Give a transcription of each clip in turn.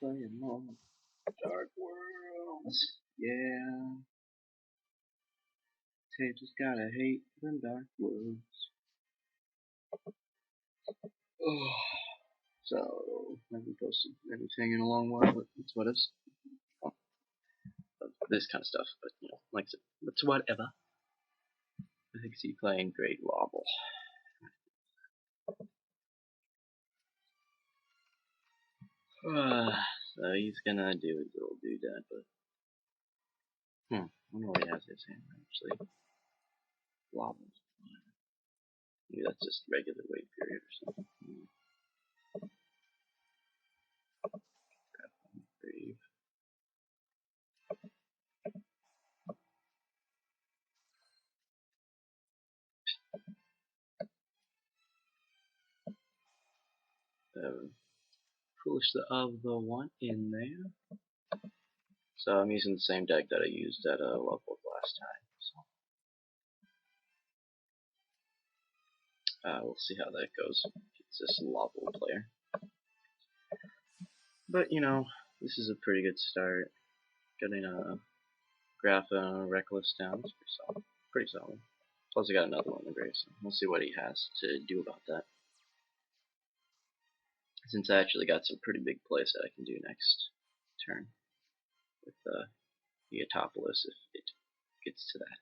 Playing more DarkWorlds. Yeah. Tables gotta hate them DarkWorlds. Oh. So, have we posted anything in a long while? It's what is. Oh, this kind of stuff, but you know, like I said, it's whatever. I think he's playing Great Wobble. So he's gonna do his little doodad, but I wonder what he has his hand actually. Wobbles. Maybe that's just regular wait period or something. Brave. Foolish of the one in there. So I'm using the same deck that I used at Local last time. So we'll see how that goes. It's this Lawful player. But you know, this is a pretty good start. Getting a Graph Reckless down is pretty solid. Plus I got another one in the grave, so we'll see what he has to do about that. Since I actually got some pretty big plays that I can do next turn with the Atopolis if it gets to that.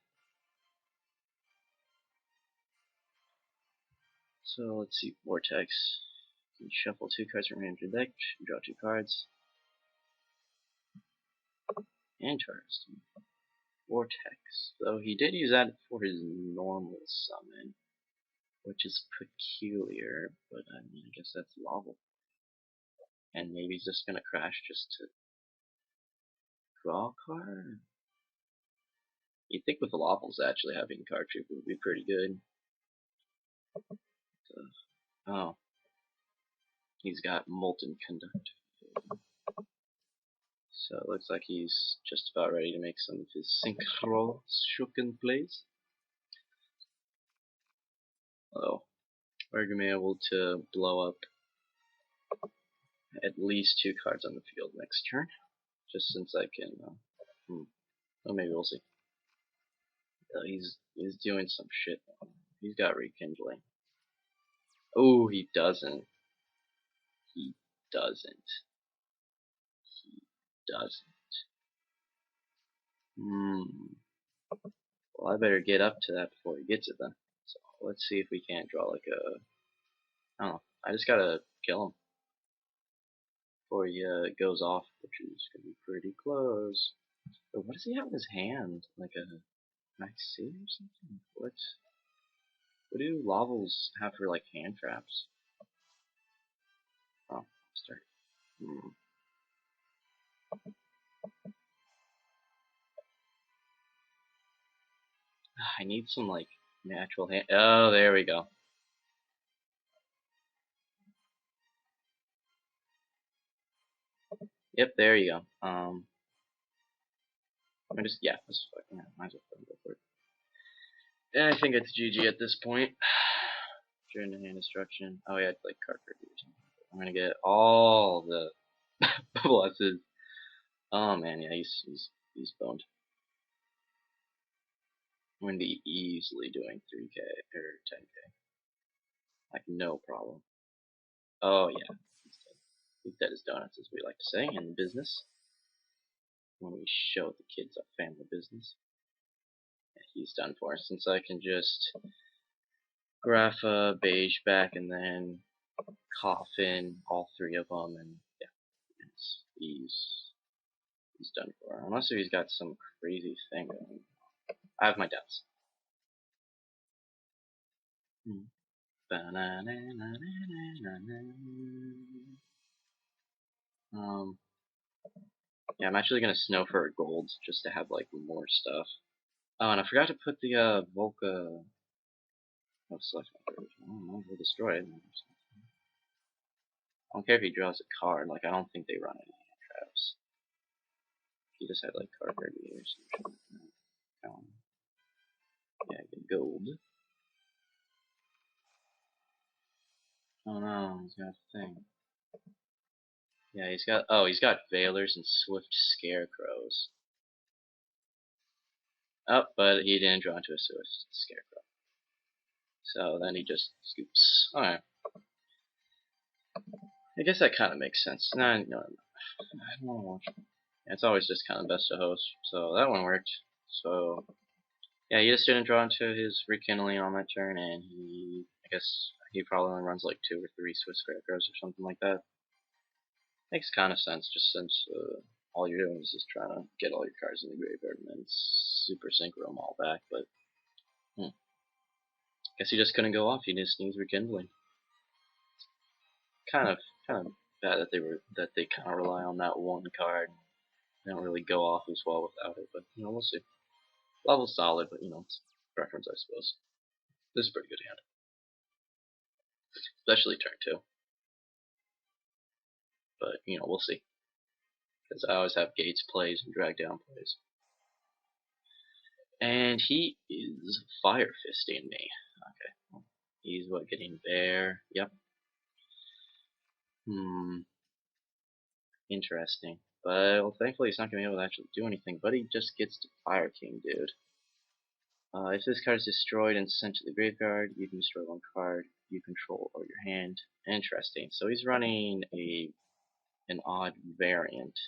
So let's see, Vortex. You can shuffle 2 cards from your deck, draw 2 cards. Interesting. Vortex. Though he did use that for his normal summon, which is peculiar, but I mean, I guess that's lawful. And maybe he's just gonna crash just to draw a card? You'd think with the lawfuls actually having card trick would be pretty good. Oh. He's got Molten Conduct. So it looks like he's just about ready to make some of his synchro shooken plays. Oh, we're going to be able to blow up at least 2 cards on the field next turn. Just since I can, well, maybe we'll see. He's doing some shit. He's got Rekindling. Oh, he doesn't. He doesn't. He doesn't. Well, I better get up to that before he gets it then. So let's see if we can't draw like a. I don't know. I just gotta kill him before he goes off, which is gonna be pretty close. But what does he have in his hand? Like a Maxi or something? What do Lavels have for like hand traps? Oh, start. I need some like natural hand. Oh, there we go. Yep, there you go. I'm just yeah, might as well go for it. And I think it's GG at this point. During the hand destruction. Oh yeah, it's like card reviews. I'm gonna get all the blesses. Oh man, yeah, he's boned. I'm gonna be easily doing 3K or 10K. Like no problem. Oh yeah. He's dead as donuts, as we like to say in business. When we show the kids our family business. Yeah, he's done for, since I can just graph a beige back and then coffin all 3 of them, and yeah, he's done for. Unless he's got some crazy thing going. I have my doubts. Yeah, I'm actually gonna snow for a gold just to have like more stuff. Oh, and I forgot to put the Volca. Oh, select my card. I don't know. We'll destroy it. I don't care if he draws a card. Like I don't think they run any traps. He just had like card radiators. Yeah, get gold. Oh no, he's got a thing. Yeah, he's got Veilers and Swift Scarecrows. Oh, but he didn't draw into a Swift Scarecrow. So then he just scoops. Alright. I guess that kind of makes sense. No, no, I don't know. It's always just kind of best to host. So that one worked. So yeah, he just didn't draw into his rekindling on that turn, and I guess he probably only runs like 2 or 3 Swiss Scarecrows or something like that. Makes kind of sense, just since all you're doing is just trying to get all your cards in the graveyard and then super synchro them all back. But guess he just couldn't go off. He just needs rekindling. Kind of bad that they kind of rely on that one card. They don't really go off as well without it, but we'll see. Level's solid, but it's preference, I suppose. This is a pretty good hand, especially turn 2. But we'll see, because I always have Gates plays and drag down plays. And he is fire fisting me. Okay, he's getting bear. Yep. Interesting. But well, thankfully he's not gonna be able to actually do anything. But he just gets to Fire King, dude. If this card is destroyed and sent to the graveyard, you can destroy 1 card you control or your hand. Interesting. So he's running an odd variant,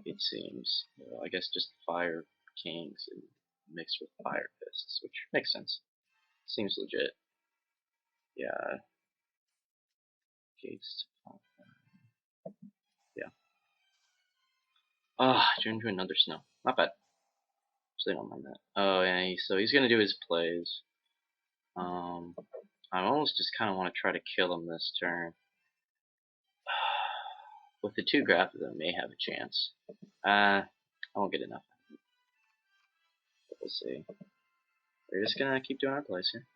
it seems. I guess just Fire Kings and mixed with Fire Fists, which makes sense. Seems legit. Yeah. Gates. Yeah. Ah, turn into another snow. Not bad. So they don't mind that. Oh yeah. So he's gonna do his plays. I almost just kind of want to try to kill him this turn. With the 2 graphics, I may have a chance. I won't get enough. But we'll see. We're just gonna keep doing our plays here.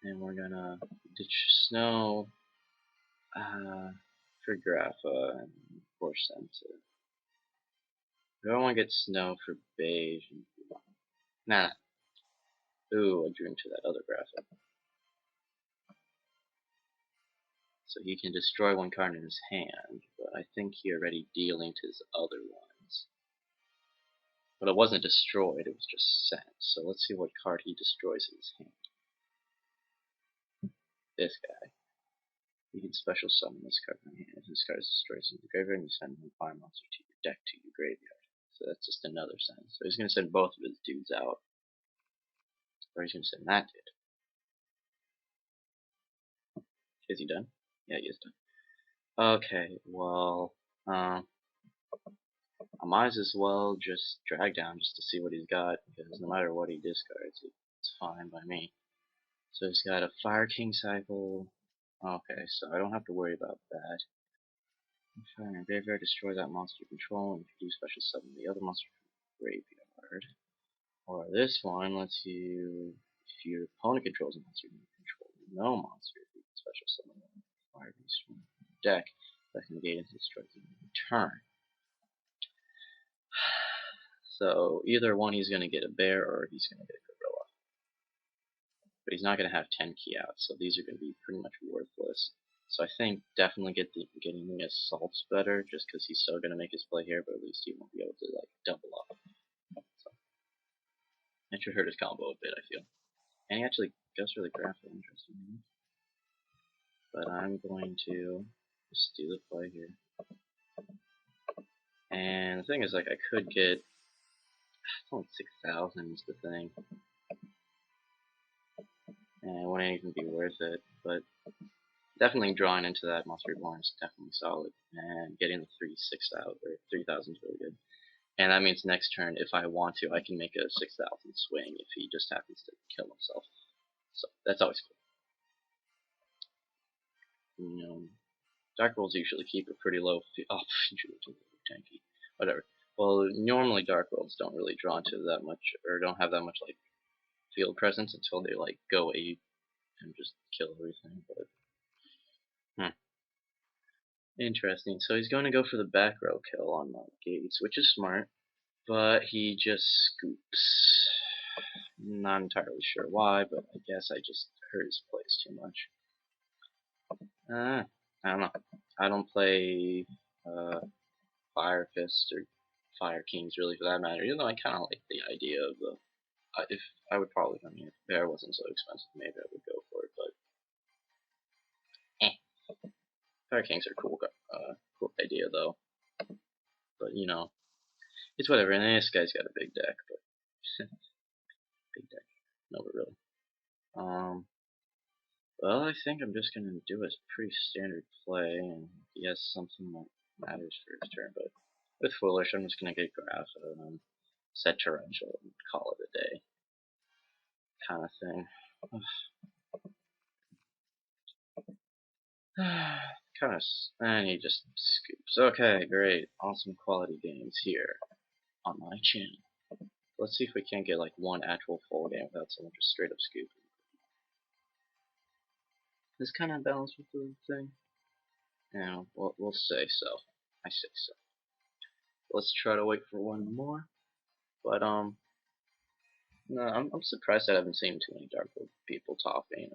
And we're gonna ditch snow for Grapha and force them to. We don't want to get snow for beige. Nah. Ooh, I drew into that other Grapha. So he can destroy 1 card in his hand, but I think he already dealing to his other ones. But it wasn't destroyed, it was just sent. So let's see what card he destroys in his hand. This guy. You can special summon this card from your hand. If this card is destroyed in the graveyard, you send 1 fire monster to your deck to your graveyard. So that's just another send. So he's going to send both of his dudes out. Or he's going to send that dude. Is he done? Yeah, he is done. Okay, well, I might as well just drag down just to see what he's got, because no matter what he discards, it's fine by me. So he's got a Fire King cycle. Okay, so I don't have to worry about that. Fire in graveyard, destroy that monster you control, and if you do special summon the other monster from the graveyard. Or this one lets you, if your opponent controls a monster, you control no monster, you can special summon one fire beast from the deck that can negate and destroy them in return. So either one, he's going to get a bear or he's going to get a gorilla. But he's not going to have 10 key outs, so these are going to be pretty much worthless. So I think definitely getting the assaults better, just because he's still going to make his play here, but at least he won't be able to double up. So that should hurt his combo a bit, I feel. And he actually goes for the graphic, interesting. But I'm going to just do the play here. And the thing is, I could get, it's only 6,000 is the thing. And it wouldn't even be worth it, but definitely drawing into that Monster Reborn is definitely solid, and getting the 3,600 out, or 3,000 is really good. And that means next turn, if I want to, I can make a 6,000 swing if he just happens to kill himself. So that's always cool. DarkWorlds usually keep a pretty low. Oh, usually too tanky. Whatever. Well, normally DarkWorlds don't really draw into that much, or don't have that much field presence until they go 8 and just kill everything. But interesting. So he's going to go for the back row kill on my Gates, which is smart, but he just scoops. Not entirely sure why, but I guess I just hurt his plays too much. I don't know. I don't play Fire Fist or Fire Kings really for that matter. Even though I kind of like the idea of the. If I would probably, I mean, if Bear wasn't so expensive, maybe I would go for it. But Fire Kings are cool. Cool idea though. But you know, it's whatever. And this guy's got a big deck, but big deck. No, but really. Well, I think I'm just gonna do a pretty standard play, and he has something that matters for his turn. But with Foolish, I'm just gonna get Graph and set Torrential and call it a day, kind of thing. kind of, and he just scoops. Okay, great, awesome quality games here on my channel. Let's see if we can't get like one actual full game without someone just straight up scooping. This kind of balance with the thing. Yeah, we'll say so. I say so. Let's try to wait for one more. But no, I'm surprised I haven't seen too many DarkWorlds people talking.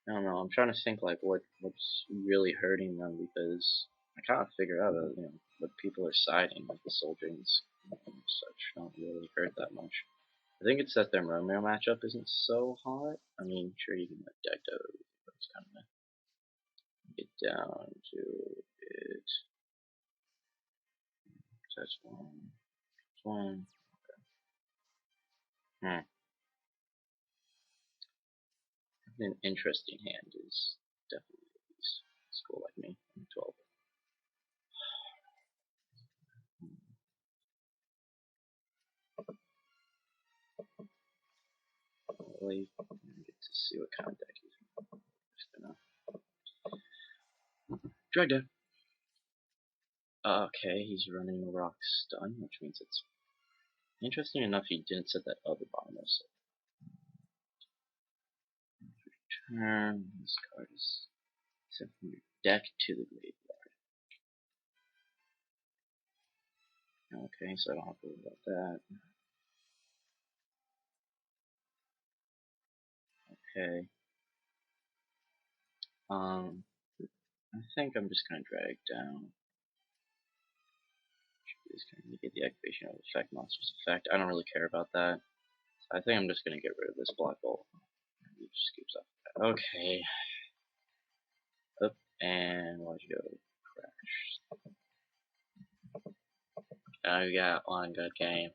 I don't know. I'm trying to think like what's really hurting them because I kind of figure out what people are citing like the soldiers and such don't really hurt that much. I think it's that their Romeo matchup isn't so hot. I mean, sure you can like deck out, but it's kind of get down to it. That's one. That's one. Hmm. An interesting hand is definitely school like me. I'm 12. Really get to see what kind of deck he's just gonna drag down. Okay, he's running Rock Stun, which means it's interesting enough he didn't set that other bonus. Turn this card is sent from your deck to the graveyard. Okay, so I don't have to worry about that. Okay. I think I'm just gonna drag down. Just gonna get the activation of effect monster's effect. I don't really care about that. So I think I'm just gonna get rid of this black bolt. He just scoops off that. Okay. Up and watch you go crash. Oh, you got one good game.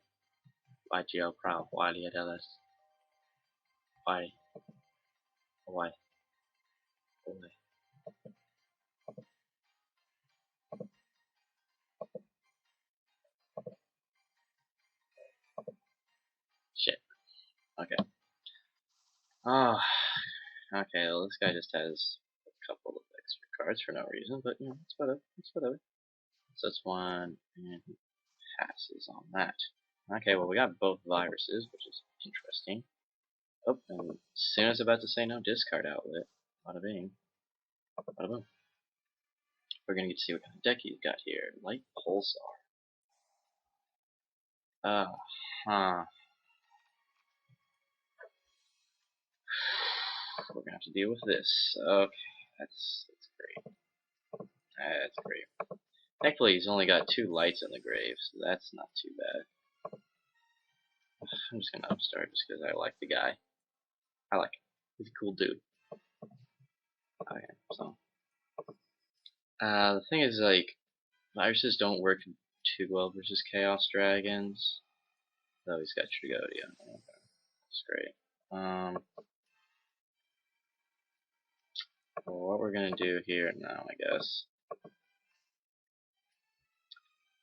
YGOPro. Why do you do this? Why? Why? Why? Shit. Okay. Oh. Okay, well, this guy just has a couple of extra cards for no reason, but it's whatever. It's whatever. So that's one, and he passes on that. Okay, well, we got both viruses, which is interesting. Oh, and as soon as I'm about to say no, discard outlet. Bada bing. Bada boom. We're gonna get to see what kind of deck he's got here. Light Pulsar. Huh. We're gonna have to deal with this. Okay, that's great. That's great. Thankfully, he's only got 2 lights in the grave, so that's not too bad. I'm just gonna upstart just because I like the guy. I like him. He's a cool dude. Okay, so the thing is, like, viruses don't work too well versus Chaos Dragons. Though he's got Trigodia. Okay, that's great. Well, what we're gonna do here now, I guess,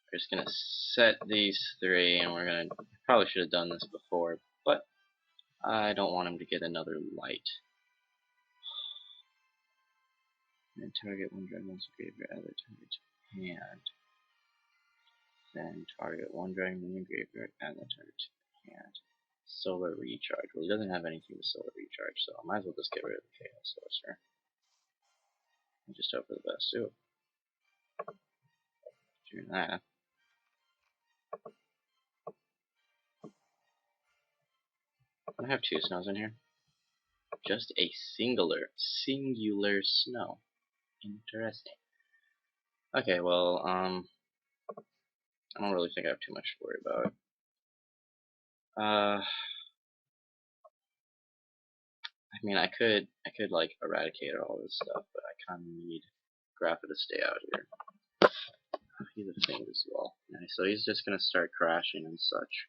we're just gonna set these 3, and we're gonna probably should have done this before, but I don't want him to get another light. And target one dragon once graveyard, other target to hand. Then target one dragon in the graveyard, add that target to hand. Solar recharge. Well, he doesn't have anything to solar recharge, so I might as well just get rid of the Chaos Sorcerer. And just hope for the best. Ooh. Do that. I have 2 snows in here. Just a singular snow. Interesting. Okay, well, I don't really think I have too much to worry about. I mean, I could like eradicate all this stuff, but I kind of need Grappa to stay out here. He's a thing as well. Yeah, so he's just gonna start crashing and such,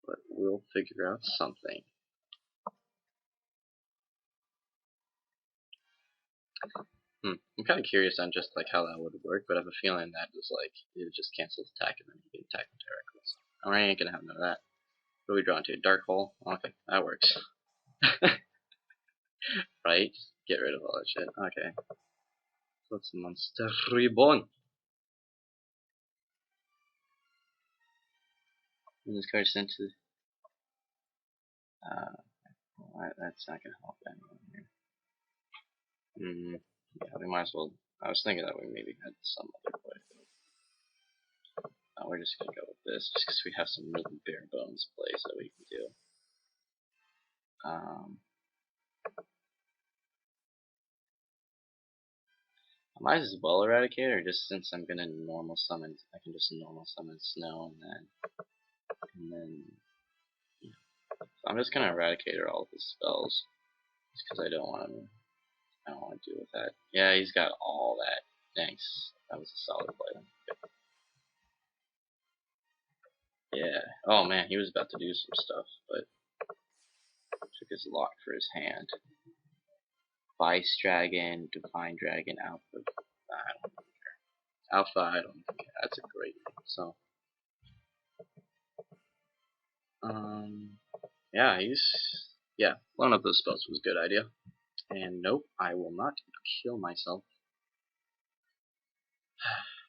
but we'll figure out something. I'm kind of curious on just like how that would work, but I have a feeling that was like it would just cancel attack and then you can attack him directly. So I ain't gonna have none of that. What are we drawing to? Dark hole? Okay, that works. Right? Just get rid of all that shit. Okay. So it's Monster Reborn. And this card sent to well, that's not gonna help anyone here. Yeah, we might as well. I was thinking that we maybe had some other way. We're just gonna go with this, just because we have some really bare bones plays that we can do. I might as well eradicate, or just since I'm gonna normal summon, I can just normal summon snow, and then yeah. So I'm just gonna eradicate all of his spells, just because I don't want to deal with that. Yeah, he's got all that. Thanks. That was a solid play. Yeah. Oh man, he was about to do some stuff, but took his lock for his hand. Vice Dragon, Divine Dragon, Alpha. I don't care. Alpha, I don't think that's a great name. So, yeah, blowing up those spells was a good idea. And nope, I will not kill myself.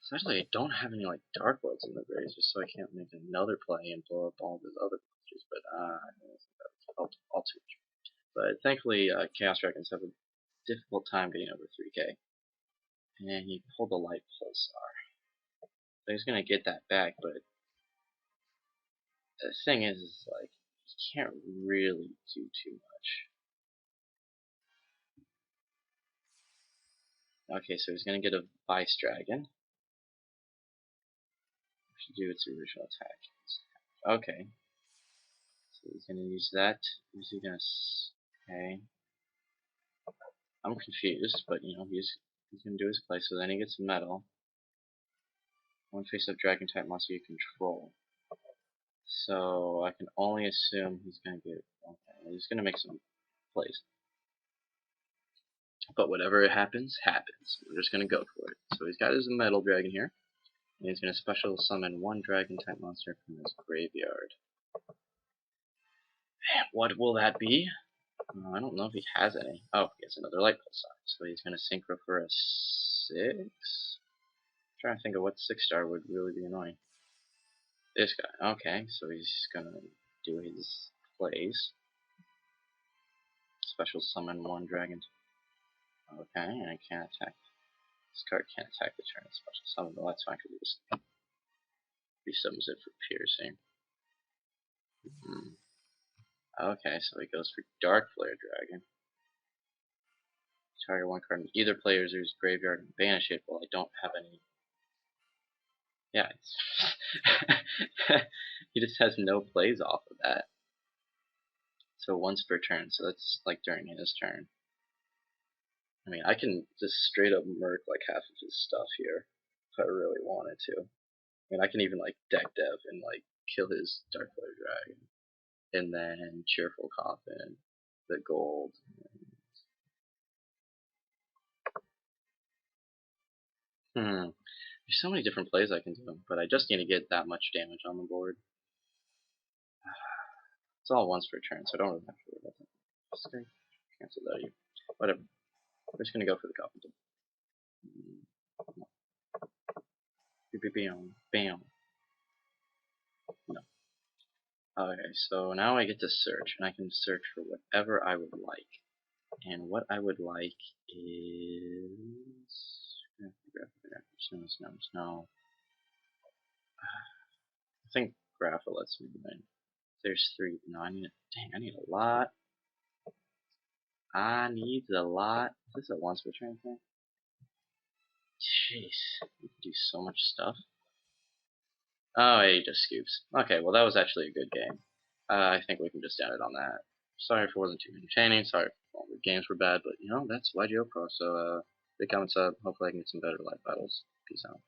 Sadly, I don't have any like DarkWorlds in the grave, just so I can't make another play and blow up all those other monsters. But I'll too much. But thankfully, Chaos Dragons have a difficult time getting over 3K. And he pulled a light pulsar. So he's gonna get that back, but the thing is like he can't really do too much. Okay, so he's gonna get a Vice Dragon. Should do its original attack. Okay, so he's gonna use that. Is he gonna? Okay, I'm confused, but you know he's gonna do his play. So then he gets metal. One face-up dragon type monster you control. So I can only assume he's gonna get. Okay, he's gonna make some plays. But whatever happens, happens. We're just gonna go for it. So he's got his metal dragon here. And he's going to special summon one dragon type monster from his graveyard. What will that be? I don't know if he has any. Oh, he has another light pulsar. So he's going to synchro for a 6. I'm trying to think of what 6-star would really be annoying. This guy. Okay, so he's going to do his plays. Special summon one dragon. Okay, and I can't attack. This card can't attack the turn. Special summon. Well, that's fine because he just resummons it for piercing. Okay, so he goes for Dark Flare Dragon. Target one card in either player's graveyard and banish it. Well, I don't have any. Yeah, he just has no plays off of that. So once per turn, so that's like during his turn. I mean, I can just straight up murk like half of his stuff here if I really wanted to. I mean, I can even like deck dev and like kill his Dark Flare Dragon, and then Cheerful Coffin, the gold. There's so many different plays I can do, but I just need to get that much damage on the board. It's all once per turn, so I don't really have to worry about that. Just gonna cancel that here. Whatever. We're just gonna go for the coffin. Bam. Bam. No. Okay, so now I get to search, and I can search for whatever I would like. And what I would like is snow. I think Grapha lets me win. There's 3. No, I need I need a lot. I need a lot. Is this a once per turn thing? Jeez, we can do so much stuff. Oh, yeah, he just scoops. Okay, well that was actually a good game. I think we can just end it on that. Sorry if it wasn't too entertaining. Sorry if all the games were bad, but you know that's YGOPro. So big comments up. Hopefully I can get some better live battles. Peace out.